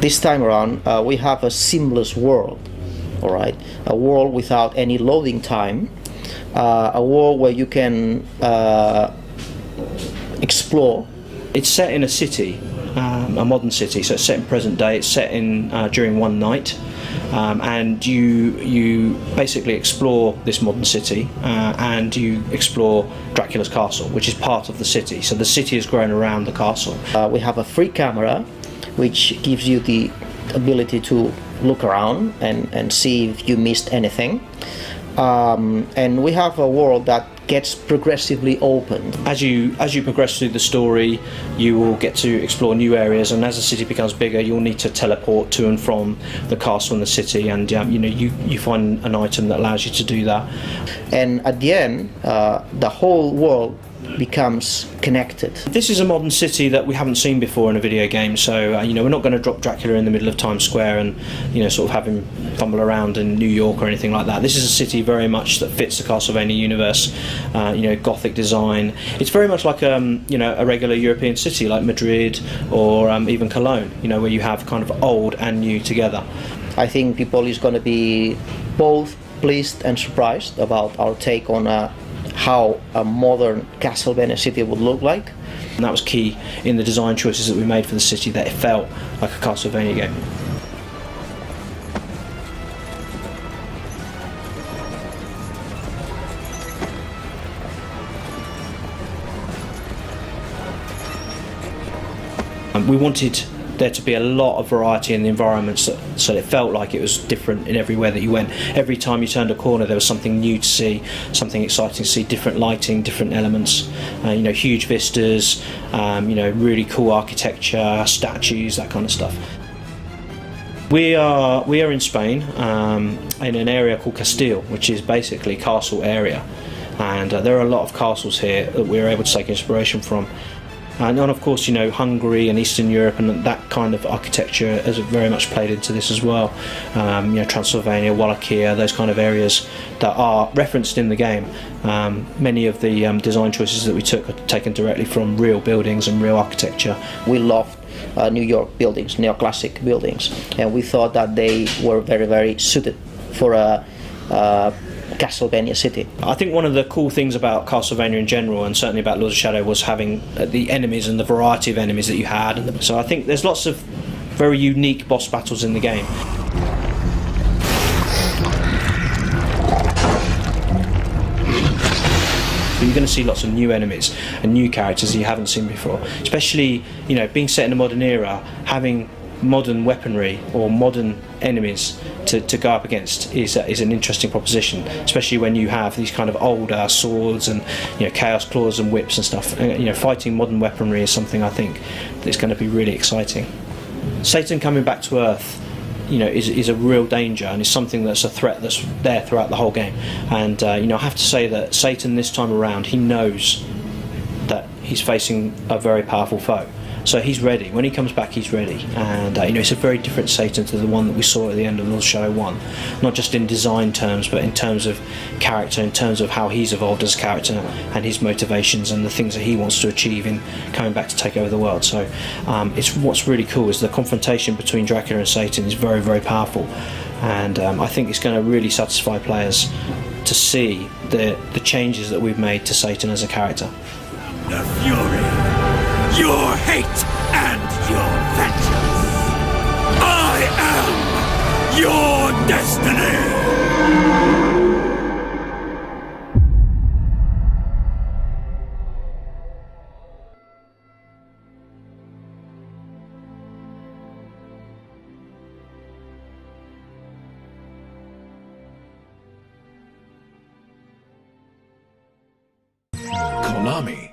This time around, we have a seamless world, all right? A world without any loading time, a world where you can explore. It's set in a city, a modern city, so it's set in present day. It's set in during one night, and you basically explore this modern city, and you explore Dracula's castle, which is part of the city. So the city has grown around the castle. We have a free camera, which gives you the ability to look around and see if you missed anything. And we have a world that gets progressively opened. As you progress through the story, you will get to explore new areas, and as the city becomes bigger, you'll need to teleport to and from the castle and the city, and you find an item that allows you to do that. And at the end, the whole world becomes connected. This is a modern city that we haven't seen before in a video game, so we're not going to drop Dracula in the middle of Times Square and sort of have him fumble around in New York or anything like that. This is a city very much that fits the Castlevania universe. Gothic design. It's very much like a regular European city like Madrid or even Cologne, where you have kind of old and new together. I think people is going to be both pleased and surprised about our take on how a modern Castlevania city would look like. And that was key in the design choices that we made for the city, that it felt like a Castlevania game. We wanted there to be a lot of variety in the environments, so it felt like it was different in everywhere that you went. Every time you turned a corner there was something new to see, something exciting to see, different lighting, different elements, huge vistas, really cool architecture, statues, that kind of stuff. We are in Spain, in an area called Castile, which is basically castle area, and there are a lot of castles here that we were able to take inspiration from. And of course, Hungary and Eastern Europe and that kind of architecture has very much played into this as well. Transylvania, Wallachia, those kind of areas that are referenced in the game. Many of the design choices that we took are taken directly from real buildings and real architecture. We loved New York buildings, neoclassic buildings, and we thought that they were very, very suited for a Castlevania city. I think one of the cool things about Castlevania in general, and certainly about Lords of Shadow, was having the enemies and the variety of enemies that you had. So I think there's lots of very unique boss battles in the game. You're going to see lots of new enemies and new characters that you haven't seen before, especially being set in a modern era, having modern weaponry or modern enemies to go up against is an interesting proposition, especially when you have these kind of older swords and chaos claws and whips and stuff. Fighting modern weaponry is something I think that's going to be really exciting. Satan coming back to Earth is a real danger, and is something that's a threat that's there throughout the whole game. And I have to say that Satan this time around, he knows that he's facing a very powerful foe. So he's ready. When he comes back, he's ready. And it's a very different Satan to the one that we saw at the end of Lords of Shadow 1. Not just in design terms, but in terms of character, in terms of how he's evolved as a character and his motivations and the things that he wants to achieve in coming back to take over the world. So what's really cool is the confrontation between Dracula and Satan is very, very powerful. And I think it's going to really satisfy players to see the changes that we've made to Satan as a character. The fury, your hate, and your vengeance. I am your destiny! Konami.